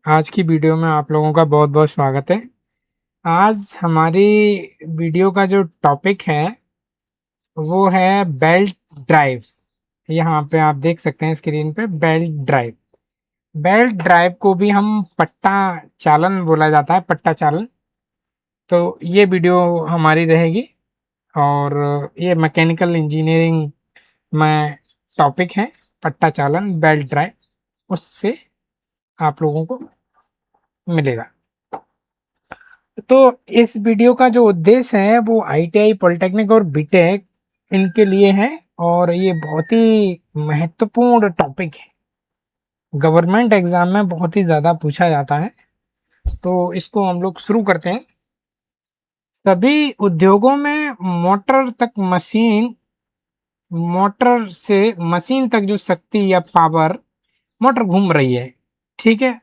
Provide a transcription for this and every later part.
आज की वीडियो में आप लोगों का बहुत बहुत स्वागत है। आज हमारी वीडियो का जो टॉपिक है वो है बेल्ट ड्राइव। यहाँ पे आप देख सकते हैं स्क्रीन पे बेल्ट ड्राइव। बेल्ट ड्राइव को भी हम पट्टा चालन बोला जाता है, पट्टा चालन। तो ये वीडियो हमारी रहेगी और ये मैकेनिकल इंजीनियरिंग में टॉपिक है, पट्टा चालन बेल्ट ड्राइव। उससे आप लोगों को मिलेगा। तो इस वीडियो का जो उद्देश्य है वो आईटीआई, पॉलिटेक्निक और बीटेक इनके लिए है और ये बहुत ही महत्वपूर्ण टॉपिक है। गवर्नमेंट एग्जाम में बहुत ही ज़्यादा पूछा जाता है। तो इसको हम लोग शुरू करते हैं। सभी उद्योगों में मोटर से मशीन तक जो शक्ति या पावर मोटर घूम रही है, ठीक है,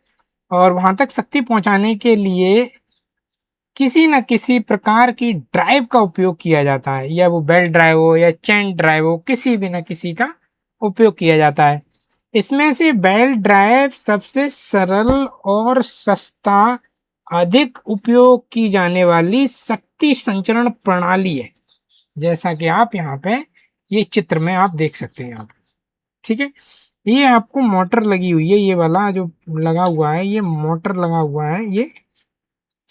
और वहां तक शक्ति पहुंचाने के लिए किसी न किसी प्रकार की ड्राइव का उपयोग किया जाता है, या वो बेल्ट ड्राइव हो या चेन ड्राइव हो, किसी भी न किसी का उपयोग किया जाता है। इसमें से बेल्ट ड्राइव सबसे सरल और सस्ता, अधिक उपयोग की जाने वाली शक्ति संचरण प्रणाली है। जैसा कि आप यहाँ पे ये चित्र में आप देख सकते हैं यहाँ पे, ठीक है। ये आपको मोटर लगी हुई है, ये वाला जो लगा हुआ है ये मोटर लगा हुआ है ये,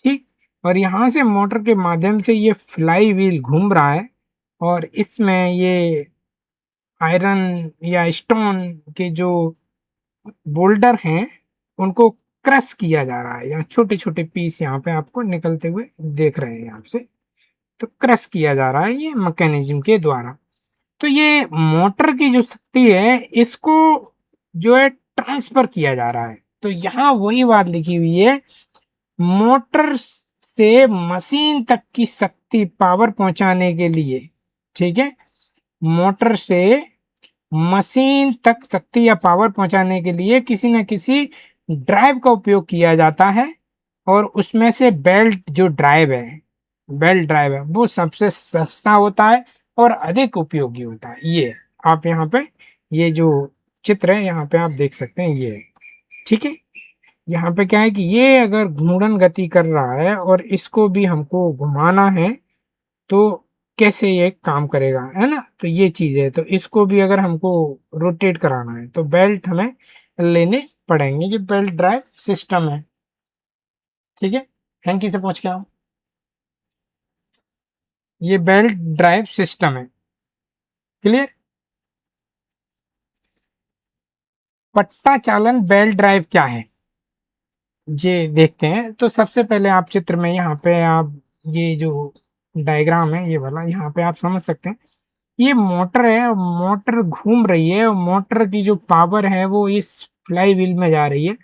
ठीक। और यहाँ से मोटर के माध्यम से ये फ्लाई व्हील घूम रहा है और इसमें ये आयरन या स्टोन के जो बोल्डर हैं उनको क्रश किया जा रहा है, या छोटे छोटे पीस यहाँ पे आपको निकलते हुए देख रहे हैं आपसे। तो क्रश किया जा रहा है ये मैकेनिज्म के द्वारा। तो ये मोटर की जो शक्ति है इसको जो है ट्रांसफर किया जा रहा है। तो यहाँ वही बात लिखी हुई है, मोटर से मशीन तक की शक्ति पावर पहुंचाने के लिए, ठीक है, मोटर से मशीन तक शक्ति या पावर पहुंचाने के लिए किसी न किसी ड्राइव का उपयोग किया जाता है। और उसमें से बेल्ट ड्राइव है वो सबसे सस्ता होता है और अधिक उपयोगी होता है। ये आप यहाँ पे ये जो चित्र है यहाँ पे आप देख सकते हैं ये, ठीक है। यहाँ पे क्या है कि ये अगर घूर्णन गति कर रहा है और इसको भी हमको घुमाना है तो कैसे ये काम करेगा, है ना। तो ये चीज है, तो इसको भी अगर हमको रोटेट कराना है तो बेल्ट हमें लेने पड़ेंगे। ये बेल्ट ड्राइव सिस्टम है, ठीक है। हैंकी से पूछ के आओ। ये बेल्ट ड्राइव सिस्टम है, क्लियर। पट्टा चालन बेल्ट ड्राइव क्या है ये देखते हैं। तो सबसे पहले आप चित्र में यहाँ पे आप ये जो डायग्राम है ये वाला यहाँ पे आप समझ सकते हैं। ये मोटर है, मोटर घूम रही है और मोटर की जो पावर है वो इस फ्लाई व्हील में जा रही है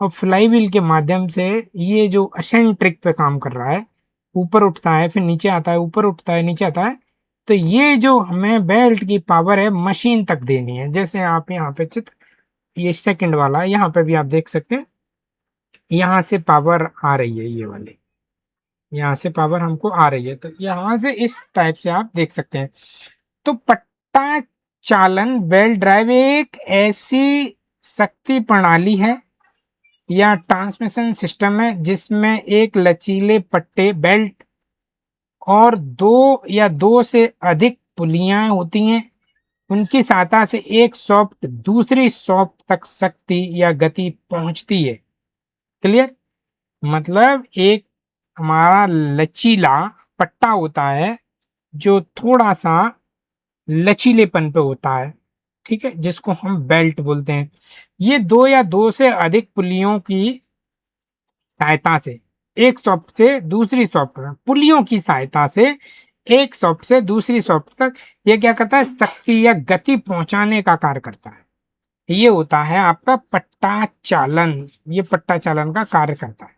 और फ्लाई व्हील के माध्यम से ये जो असेंट ट्रिक पे काम कर रहा है, ऊपर उठता है फिर नीचे आता है, ऊपर उठता है नीचे आता है। तो ये जो हमें बेल्ट की पावर है मशीन तक देनी है। जैसे आप यहाँ पे चित्र ये सेकंड वाला यहाँ पे भी आप देख सकते हैं, यहाँ से पावर आ रही है, ये वाली यहाँ से पावर हमको आ रही है। तो यहाँ से इस टाइप से आप देख सकते हैं। तो पट्टा चालन बेल्ट ड्राइव एक ऐसी शक्ति प्रणाली है या ट्रांसमिशन सिस्टम है जिसमें एक लचीले पट्टे बेल्ट और दो से अधिक पुलियां होती हैं। उनकी सहायता से एक सॉफ्ट दूसरी सॉफ्ट तक शक्ति या गति पहुंचती है, क्लियर। मतलब एक हमारा लचीला पट्टा होता है जो थोड़ा सा लचीलेपन पे होता है, ठीक है, जिसको हम बेल्ट बोलते हैं। ये दो से अधिक पुलियों की सहायता से एक सॉफ्ट से दूसरी सॉफ्ट तक, पुलियों की सहायता से एक सॉफ्ट से दूसरी सॉफ्ट तक ये क्या करता है, शक्ति या गति पहुंचाने का कार्य करता है। ये होता है आपका पट्टा चालन, ये पट्टा चालन का कार्य करता है,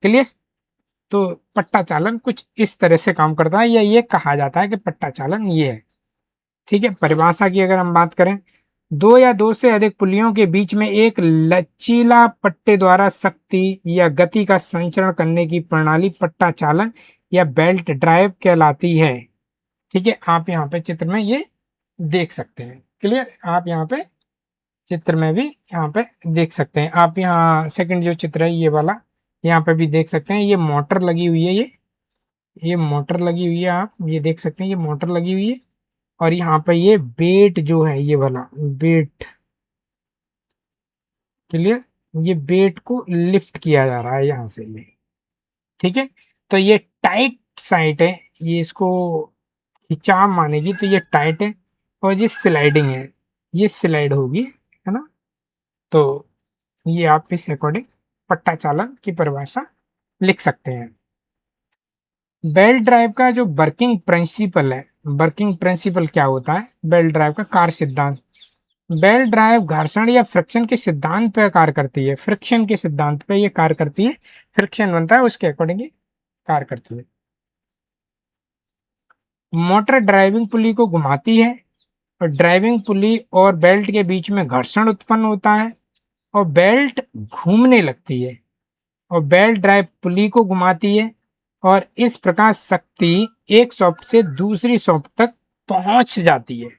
क्लियर। तो पट्टा चालन कुछ इस तरह से काम करता है, या ये कहा जाता है कि पट्टा चालन ये है, ठीक है। परिभाषा की अगर हम बात करें, दो से अधिक पुलियों के बीच में एक लचीला पट्टे द्वारा शक्ति या गति का संचरण करने की प्रणाली पट्टा चालन या बेल्ट ड्राइव कहलाती है, ठीक है। आप यहाँ पे चित्र में ये देख सकते हैं, क्लियर। आप यहाँ पे चित्र में भी यहाँ पे देख सकते हैं आप। यहाँ सेकंड जो चित्र है ये वाला, यहाँ पे भी देख सकते हैं ये मोटर लगी हुई है, ये मोटर लगी हुई है, आप ये देख सकते हैं ये मोटर लगी हुई है। और यहाँ पे ये वेट जो है ये वाला वेट, क्लियर, ये वेट को लिफ्ट किया जा रहा है यहाँ से ये, ठीक है। तो ये टाइट साइट है, ये इसको खिंचाव मानेगी तो ये टाइट है, और ये स्लाइडिंग है, ये स्लाइड होगी, है ना। तो ये आप इस अकॉर्डिंग पट्टा चालन की परिभाषा लिख सकते हैं। बेल्ट ड्राइव का जो वर्किंग प्रिंसिपल है, वर्किंग प्रिंसिपल क्या होता है, बेल्ट ड्राइव का कार्य सिद्धांत। बेल्ट ड्राइव घर्षण या फ्रिक्शन के सिद्धांत पे कार्य करती है, फ्रिक्शन के सिद्धांत पे ये कार्य करती है, फ्रिक्शन बनता है उसके अकॉर्डिंग ये कार्य करती है। मोटर ड्राइविंग पुली को घुमाती है, और ड्राइविंग पुली और बेल्ट के बीच में घर्षण उत्पन्न होता है, और बेल्ट घूमने लगती है, और बेल्ट ड्राइव पुली को घुमाती है, और इस प्रकार शक्ति एक सॉफ्ट से दूसरी सॉफ्ट तक पहुंच जाती है।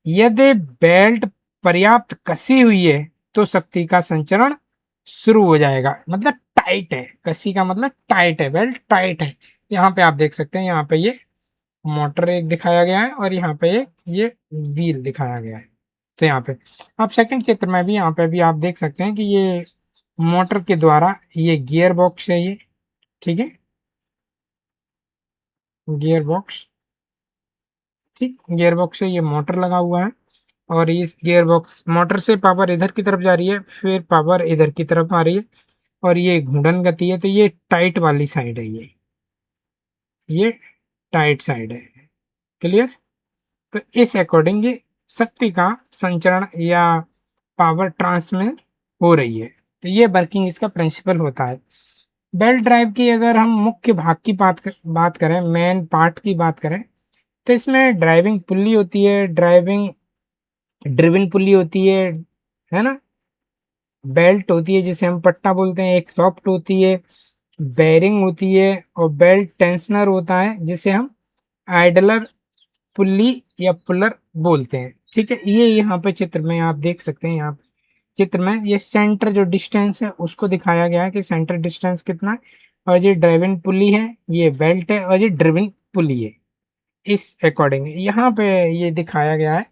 यदि बेल्ट पर्याप्त कसी हुई है तो शक्ति का संचरण शुरू हो जाएगा, मतलब टाइट है, कसी का मतलब टाइट है, बेल्ट टाइट है। यहाँ पे आप देख सकते हैं, यहाँ पे ये मोटर एक दिखाया गया है, और यहाँ पे एक ये व्हील दिखाया गया है। तो यहाँ पे आप सेकंड चित्र में भी यहाँ पे भी आप देख सकते हैं कि ये मोटर के द्वारा ये गियर बॉक्स है ये, ठीक है, गियर बॉक्स, ठीक, गियर बॉक्स से ये मोटर लगा हुआ है, और इस गियर बॉक्स मोटर से पावर इधर की तरफ जा रही है, फिर पावर इधर की तरफ आ रही है, और ये घूर्णन गति है, तो ये टाइट वाली साइड है, ये टाइट साइड है, क्लियर। तो इस अकॉर्डिंग ये शक्ति का संचरण या पावर ट्रांसमिट हो रही है। तो ये वर्किंग इसका प्रिंसिपल होता है। बेल्ट ड्राइव की अगर हम मुख्य भाग की बात करें, मेन पार्ट की बात करें, तो इसमें ड्राइविंग पुल्ली होती है, ड्राइविंग ड्रिवन पुल्ली होती है ना, बेल्ट होती है जिसे हम पट्टा बोलते हैं, एक सॉफ्ट होती है, बेरिंग होती है, और बेल्ट टेंशनर होता है जिसे हम आइडलर पुल्ली या पुलर बोलते हैं, ठीक है। ये यहाँ पे चित्र में आप देख सकते हैं, यहाँ चित्र में ये सेंटर जो डिस्टेंस है उसको दिखाया गया है कि सेंटर डिस्टेंस कितना है, और ये ड्राइविंग पुल्ली है, ये बेल्ट है, और ये ड्रिविंग पुल्ली है। इस अकॉर्डिंग यहाँ पे ये दिखाया गया है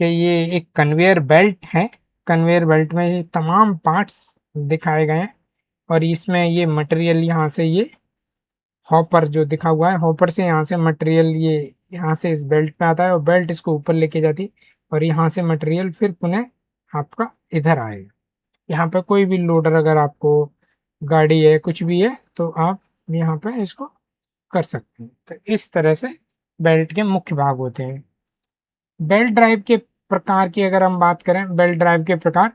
कि ये एक कन्वेयर बेल्ट है, कन्वेयर बेल्ट में ये तमाम पार्ट्स दिखाए गए हैं, और इसमें ये मटेरियल यहाँ से ये हॉपर जो दिखा हुआ है, हॉपर से यहाँ से मटेरियल ये यहाँ से इस बेल्ट पे आता है, और बेल्ट इसको ऊपर लेके जाती, और यहाँ से मटेरियल फिर पुनः आपका इधर आएगा। यहाँ पे कोई भी लोडर अगर आपको गाड़ी है कुछ भी है तो आप यहाँ पे इसको कर सकते हैं। तो इस तरह से बेल्ट के मुख्य भाग होते हैं। बेल्ट ड्राइव के प्रकार की अगर हम बात करें, बेल्ट ड्राइव के प्रकार,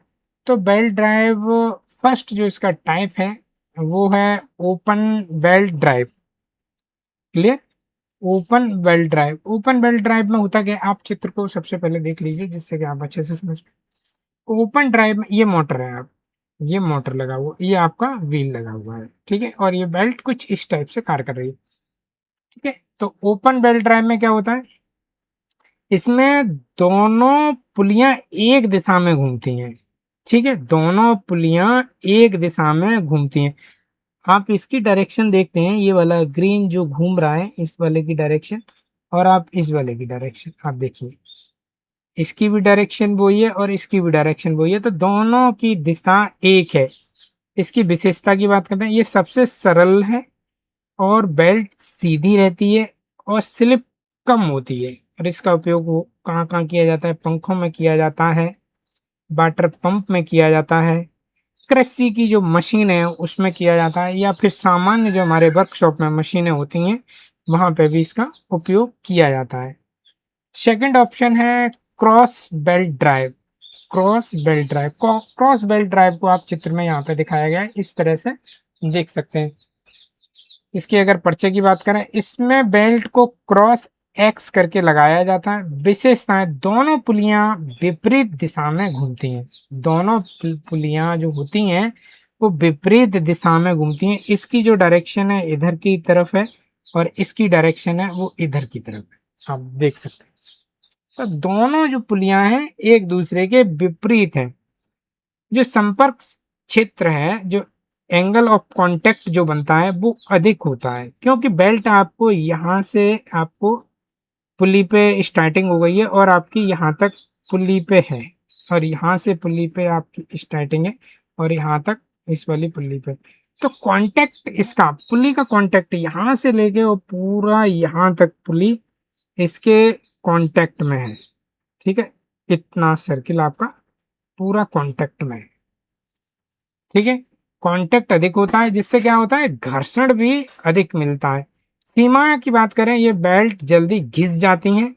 तो बेल्ट ड्राइव फर्स्ट जो इसका टाइप है वो है open belt drive, clear. Open belt drive, open belt drive में होता क्या है, आप चित्र को सबसे पहले देख लीजिए जिससे कि आप अच्छे से समझ पाए। ओपन ड्राइव में ये मोटर है, आप ये मोटर लगा हुआ, ये आपका व्हील लगा हुआ है, ठीक है, और ये बेल्ट कुछ इस टाइप से कार्य कर रही है, ठीक है। तो ओपन बेल्ट ड्राइव में क्या होता है, इसमें दोनों पुलियां एक दिशा में घूमती हैं, ठीक है, दोनों पुलियां एक दिशा में घूमती हैं। आप इसकी डायरेक्शन देखते हैं, ये वाला ग्रीन जो घूम रहा है इस वाले की डायरेक्शन, और आप इस वाले की डायरेक्शन आप देखिए, इसकी भी डायरेक्शन वही है और इसकी भी डायरेक्शन वही है, तो दोनों की दिशा एक है। इसकी विशेषता की बात करते हैं, ये सबसे सरल है, और बेल्ट सीधी रहती है, और स्लिप कम होती है, और इसका उपयोग वो कहाँ कहाँ किया जाता है, पंखों में किया जाता है, वाटर पंप में किया जाता है, कृषि की जो मशीन है उसमें किया जाता है, या फिर सामान्य जो हमारे वर्कशॉप में मशीनें होती हैं वहां पे भी इसका उपयोग किया जाता है। सेकंड ऑप्शन है cross belt drive, cross belt drive, cross belt drive को आप चित्र में यहाँ पे दिखाया गया है, इस तरह से देख सकते हैं। इसकी अगर पर्चे की बात करें, इसमें बेल्ट को क्रॉस एक्स करके लगाया जाता है। विशेषताएं, दोनों पुलियां विपरीत दिशा में घूमती हैं, दोनों पुलियां जो होती हैं वो विपरीत दिशा में घूमती हैं। इसकी जो डायरेक्शन है इधर की तरफ है, और इसकी डायरेक्शन है वो इधर की तरफ है, आप देख सकते हैं। तो दोनों जो पुलियां हैं एक दूसरे के विपरीत हैं। जो संपर्क क्षेत्र है, जो एंगल ऑफ कांटेक्ट जो बनता है वो अधिक होता है, क्योंकि बेल्ट आपको यहाँ से आपको पुली पे स्टार्टिंग हो गई है और आपकी यहाँ तक पुली पे है, और यहाँ से पुली पे आपकी स्टार्टिंग है और यहाँ तक इस वाली पुली पे। तो कांटेक्ट इसका पुली का कांटेक्ट यहाँ से लेके और पूरा यहाँ तक पुली इसके कांटेक्ट में है। ठीक है, इतना सर्किल आपका पूरा कांटेक्ट में है। ठीक है, कांटेक्ट अधिक होता है जिससे क्या होता है, घर्षण भी अधिक मिलता है। सीमा की बात करें, ये बेल्ट जल्दी घिस जाती हैं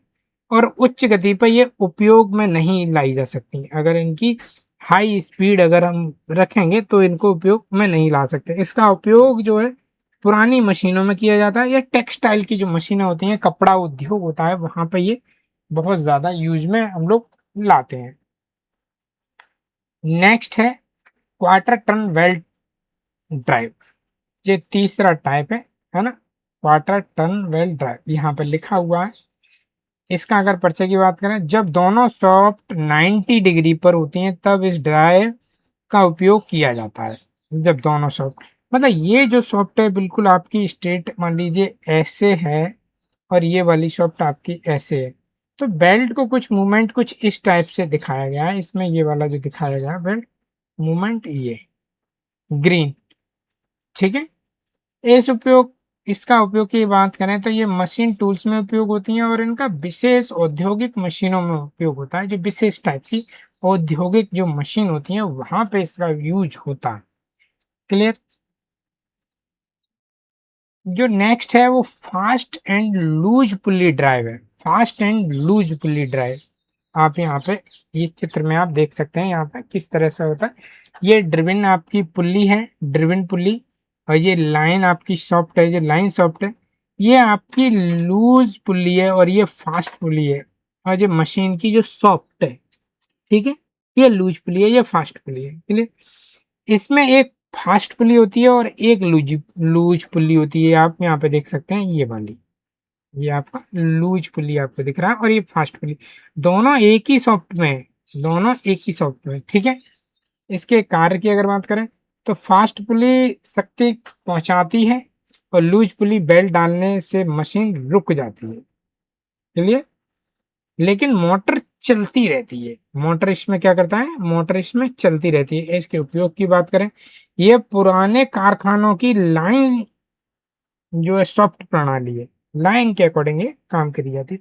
और उच्च गति पर ये उपयोग में नहीं लाई जा सकती। अगर इनकी हाई स्पीड अगर हम रखेंगे तो इनको उपयोग में नहीं ला सकते। इसका उपयोग जो है पुरानी मशीनों में किया जाता है, या टेक्सटाइल की जो मशीनें होती हैं, कपड़ा उद्योग होता है, वहां पर ये बहुत ज्यादा यूज में हम लोग लाते हैं। नेक्स्ट है क्वार्टर टर्न बेल्ट ड्राइव। ये तीसरा टाइप है ना, क्वार्टर टर्न बेल्ट ड्राइव यहाँ पे लिखा हुआ है। इसका अगर परिचय की बात करें, जब दोनों सॉफ्ट 90 डिग्री पर होती हैं तब इस ड्राइव का उपयोग किया जाता है। जब दोनों सॉफ्ट, मतलब ये जो सॉफ्ट है बिल्कुल आपकी स्ट्रेट मान लीजिए ऐसे है, और ये वाली सॉफ्ट आपकी ऐसे है, तो बेल्ट को कुछ मूवमेंट कुछ इस टाइप से दिखाया गया है। इसमें ये वाला जो दिखाया गया है बेल्ट मूवमेंट, ये ग्रीन। ठीक है, इस उपयोग इसका उपयोग की बात करें तो ये मशीन टूल्स में उपयोग होती हैं, और इनका विशेष औद्योगिक मशीनों में उपयोग होता है। जो विशेष टाइप की औद्योगिक जो मशीन होती है वहां पे इसका यूज होता है। क्लियर। जो नेक्स्ट है वो fast and loose pulley drive है। Fast and loose pulley drive आप यहाँ पे इस चित्र में आप देख सकते हैं यहाँ पे किस तरह से होता है। ये ड्रिवन आपकी पुल्ली है, ड्रिवन पुल्ली, और ये लाइन आपकी सॉफ्ट है, ये लाइन सॉफ्ट है। ये आपकी लूज पुल्ली है और ये फास्ट पुल्ली है, और ये मशीन की जो सॉफ्ट है। ठीक है, ये लूज पुल्ली है, ये फास्ट पुल्ली है। क्लियर। इसमें एक फास्ट पुल्ली होती है और एक लूज लूज पुल्ली होती है। आप यहाँ पे देख सकते हैं ये वाली, ये आपका लूज पुली आपको दिख रहा है, और ये फास्ट पुली, दोनों एक ही सॉफ्ट में है, दोनों एक ही सॉफ्ट में। ठीक है, इसके कार्य की अगर बात करें तो फास्ट पुली शक्ति पहुंचाती है और लूज पुली बेल्ट डालने से मशीन रुक जाती है। चलिए, लेकिन मोटर चलती रहती है। मोटर इसमें क्या करता है, मोटर इसमें चलती रहती है। इसके उपयोग की बात करें, ये पुराने कारखानों की लाइन जो है सॉफ्ट प्रणाली है, लाइन के अकॉर्डिंग ये काम करी जाती है,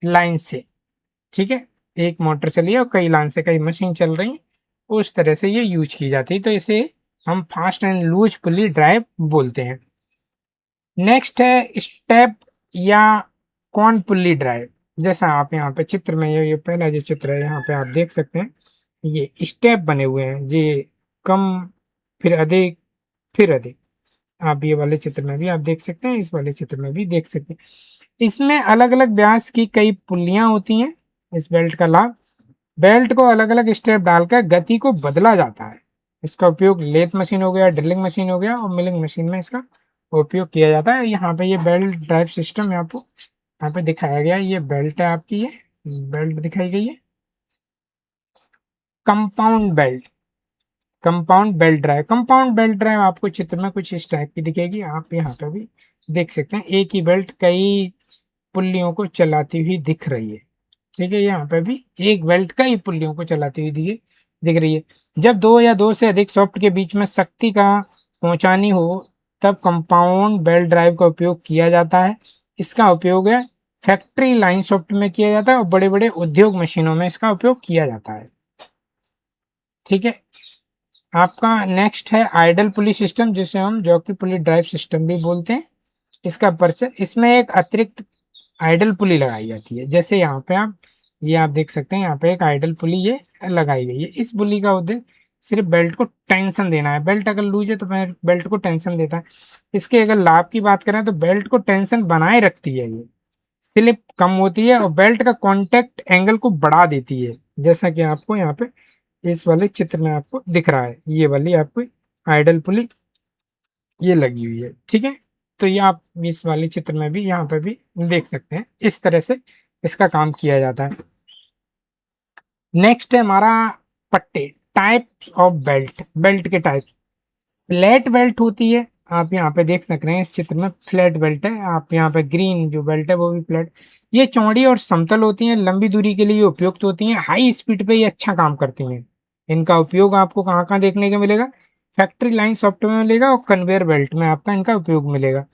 लाइन से। ठीक है, एक मोटर चली है और कई लाइन से कई मशीन चल रही है, उस तरह से ये यूज की जाती है। तो इसे हम fast and loose pulley drive बोलते हैं। नेक्स्ट है स्टेप या कॉन पुली ड्राइव। जैसा आप यहाँ पे चित्र में, ये पहला जो चित्र है यहाँ पे आप देख सकते हैं, ये स्टेप बने हुए हैं, ये कम फिर अधिक फिर अधिक। आप ये वाले चित्र में भी आप देख सकते हैं, इस वाले चित्र में भी देख सकते हैं। इसमें अलग अलग व्यास की कई पुल्लियां होती हैं। इस बेल्ट का लाभ, बेल्ट को अलग अलग स्टेप डालकर गति को बदला जाता है। इसका उपयोग लेथ मशीन हो गया, ड्रिलिंग मशीन हो गया, और मिलिंग मशीन में इसका उपयोग किया जाता है। यहाँ पे ये बेल्ट ड्राइव सिस्टम आपको यहाँ पे दिखाया गया है। ये बेल्ट है आपकी, ये बेल्ट दिखाई गई है। Compound belt, compound belt drive, compound belt drive आपको चित्र में कुछ इस टाइप की दिखेगी। आप यहाँ पे भी देख सकते हैं, एक ही बेल्ट कई पुल्लियों को चलाती हुई दिख रही है। ठीक है, यहाँ पे भी एक बेल्ट कई पुल्लियों को चलाती हुई दिख रही है। जब दो या दो से अधिक सॉफ्ट के बीच में शक्ति का पहुंचानी हो तब कंपाउंड बेल्ट ड्राइव का उपयोग किया जाता है। इसका उपयोग है फैक्ट्री लाइन सॉफ्ट में किया जाता है, और बड़े बड़े उद्योग मशीनों में इसका उपयोग किया जाता है। ठीक है, आपका नेक्स्ट है आइडल पुली सिस्टम, जिसे हम जॉकी पुली ड्राइव सिस्टम भी बोलते हैं। इसका परिचय, इसमें एक अतिरिक्त आइडल पुली लगाई जाती है। जैसे यहाँ पे आप ये आप देख सकते हैं, यहाँ पे एक आइडल पुली ये लगाई गई है। इस पुली का उद्देश्य सिर्फ बेल्ट को टेंशन देना है। बेल्ट अगर लूज है तो बेल्ट को टेंशन देता है। इसके अगर लाभ की बात करें तो बेल्ट को टेंशन बनाए रखती है, ये स्लिप कम होती है, और बेल्ट का कॉन्टेक्ट एंगल को बढ़ा देती है। जैसा कि आपको यहाँ पे इस वाले चित्र में आपको दिख रहा है, ये वाली आपको आइडल पुली ये लगी हुई है। ठीक है, तो ये आप इस वाले चित्र में भी यहाँ पे भी देख सकते हैं। इस तरह से इसका काम किया जाता है। नेक्स्ट है हमारा पट्टे, टाइप्स ऑफ बेल्ट, बेल्ट के टाइप। फ्लैट बेल्ट होती है, आप यहाँ पे देख सक रहे हैं इस चित्र में फ्लैट बेल्ट है, आप यहाँ पे ग्रीन जो बेल्ट है वो भी फ्लैट। ये चौड़ी और समतल होती हैं, लंबी दूरी के लिए उपयुक्त होती हैं, हाई स्पीड पे ये अच्छा काम करती हैं। इनका उपयोग आपको कहाँ कहाँ देखने को मिलेगा, फैक्ट्री लाइन सॉफ्टवेयर में मिलेगा और कन्वेयर बेल्ट में आपका इनका उपयोग मिलेगा।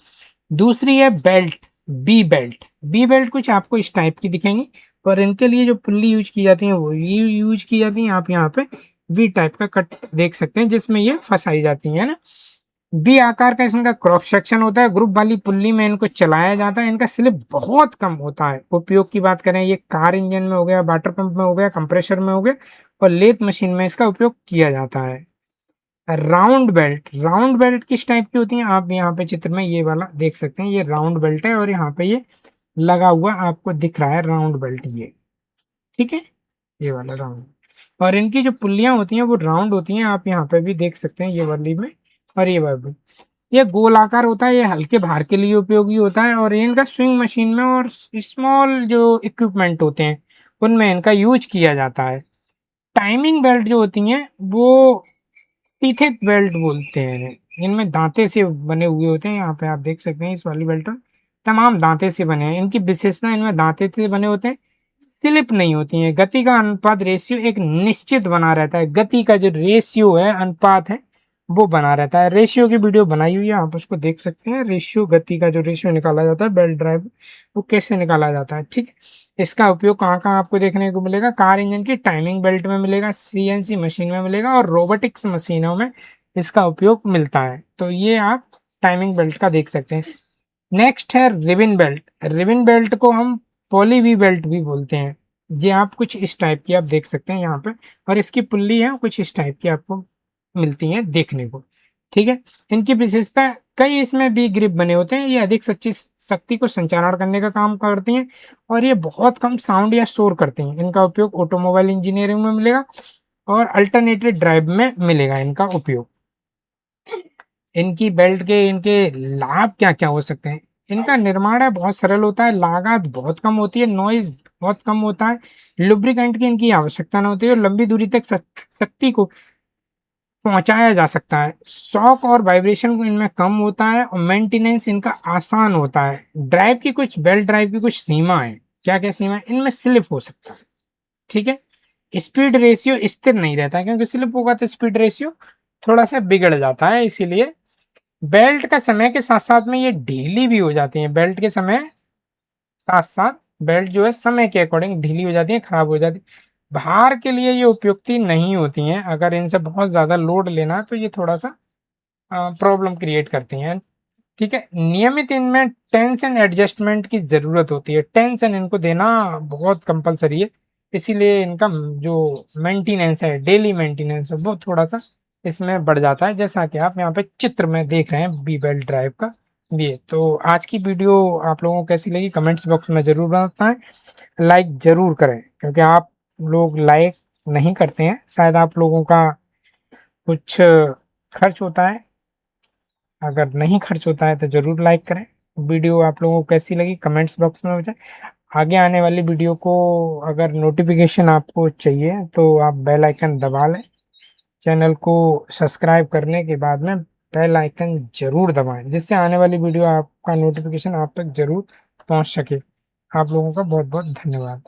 दूसरी है belt, B belt. B belt कुछ आपको इस टाइप की दिखेंगी, पर इनके लिए जो पुल्ली यूज की जाती है वो ये यूज की जाती है। आप यहाँ पे वी टाइप का कट देख सकते हैं जिसमें ये फंसाई जाती है ना। बी आकार का इसका क्रॉस सेक्शन होता है, ग्रुप वाली पुल्ली में इनको चलाया जाता है, इनका स्लिप बहुत कम होता है। उपयोग की बात करें, ये कार इंजन में हो गया, वाटर पंप में हो गया, कंप्रेसर में हो गया और लेथ मशीन में इसका उपयोग किया जाता है। राउंड बेल्ट, राउंड बेल्ट किस टाइप की होती है, आप यहाँ पे चित्र में ये वाला देख सकते हैं, ये राउंड बेल्ट है और यहाँ पे ये लगा हुआ आपको दिख रहा है राउंड बेल्ट ये, ठीक है, ये वाला राउंड। और इनकी जो पुल्लियां होती हैं वो राउंड होती हैं, आप यहाँ पे भी देख सकते हैं ये वाली में और ये वाली। ये गोलाकार होता है, ये हल्के भार के लिए उपयोगी होता है और इनका स्विंग मशीन में और स्मॉल जो इक्विपमेंट होते हैं उनमें इनका यूज किया जाता है। टाइमिंग बेल्ट जो होती हैं वो टीथे बेल्ट बोलते हैं इन्हें। इनमें दांते से बने हुए होते हैं, यहाँ पे आप देख सकते हैं इस वाली बेल्ट में तमाम दांते से बने हैं। इनकी विशेषता, इनमें दांते से बने होते हैं, स्लिप नहीं होती है, गति का अनुपात रेशियो एक निश्चित बना रहता है। गति का जो रेशियो है, अनुपात है, वो बना रहता है। रेशियो की वीडियो बनाई हुई है, आप उसको देख सकते हैं। रेशियो, गति का जो रेशियो निकाला जाता है बेल्ट ड्राइव, वो कैसे निकाला जाता है, ठीक है। इसका उपयोग कहाँ कहाँ आपको देखने को मिलेगा, कार इंजन की टाइमिंग बेल्ट में मिलेगा, सीएनसी मशीन में मिलेगा और रोबोटिक्स मशीनों में इसका उपयोग मिलता है। तो ये आप टाइमिंग बेल्ट का देख सकते हैं। नेक्स्ट है रिबन बेल्ट। रिबन बेल्ट को हम पॉली वी बेल्ट भी बोलते हैं। ये आप कुछ इस टाइप की आप देख सकते हैं यहाँ पे, और इसकी पुल्ली है कुछ इस टाइप की आपको मिलती हैं देखने को, ठीक है। इनकी विशेषता, कई इसमें भी ग्रिप बने होते हैं, ये अधिक सच्ची शक्ति को संचारण करने का काम करती हैं और ये बहुत कम साउंड या शोर करती हैं। इनका उपयोग ऑटोमोबाइल इंजीनियरिंग में मिलेगा और अल्टरनेटिव ड्राइव में मिलेगा इनका उपयोग। इनकी बेल्ट के इनके लाभ क्या क्या हो सकते हैं, इनका निर्माण है बहुत सरल होता है, लागत बहुत कम होती है, नॉइज बहुत कम होता है, लुब्रिकेंट की इनकी आवश्यकता नहीं होती है और लंबी दूरी तक शक्ति को पहुंचाया जा सकता है। शॉक और वाइब्रेशन इनमें कम होता है और मेंटेनेंस इनका आसान होता है। ड्राइव की कुछ, बेल्ट ड्राइव की कुछ सीमा है, क्या क्या सीमा है, इनमें स्लिप हो सकता है, ठीक है। स्पीड रेशियो स्थिर नहीं रहता है, क्योंकि स्लिप होगा तो स्पीड रेशियो थोड़ा सा बिगड़ जाता है, इसीलिए। बेल्ट का समय के साथ साथ में ये ढीली भी हो जाती है, बेल्ट के समय साथ साथ बेल्ट जो है समय के अकॉर्डिंग ढीली हो जाती है, खराब हो जाती है। भार के लिए ये उपयुक्ति नहीं होती हैं, अगर इनसे बहुत ज्यादा लोड लेना तो ये थोड़ा सा प्रॉब्लम क्रिएट करती हैं, ठीक है। नियमित इनमें टेंशन एडजस्टमेंट की जरूरत होती है, टेंशन इनको देना बहुत कंपलसरी है, इसीलिए इनका जो मेंटेनेंस है, डेली मेंटेनेंस है, वो थोड़ा सा इसमें बढ़ जाता है, जैसा कि आप यहाँ पे चित्र में देख रहे हैं बी बेल्ट ड्राइव का। ये तो आज की वीडियो आप लोगों को कैसी लगी कमेंट्स बॉक्स में जरूर बताएं, लाइक जरूर करें, क्योंकि आप लोग लाइक नहीं करते हैं, शायद आप लोगों का कुछ खर्च होता है, अगर नहीं खर्च होता है तो जरूर लाइक करें। वीडियो आप लोगों को कैसी लगी कमेंट्स बॉक्स में बताएं। आगे आने वाली वीडियो को अगर नोटिफिकेशन आपको चाहिए तो आप बेल आइकन दबा लें, चैनल को सब्सक्राइब करने के बाद में बेल आइकन जरूर दबाएं, जिससे आने वाली वीडियो आपका नोटिफिकेशन आप तक जरूर पहुंच सके। आप लोगों का बहुत बहुत धन्यवाद।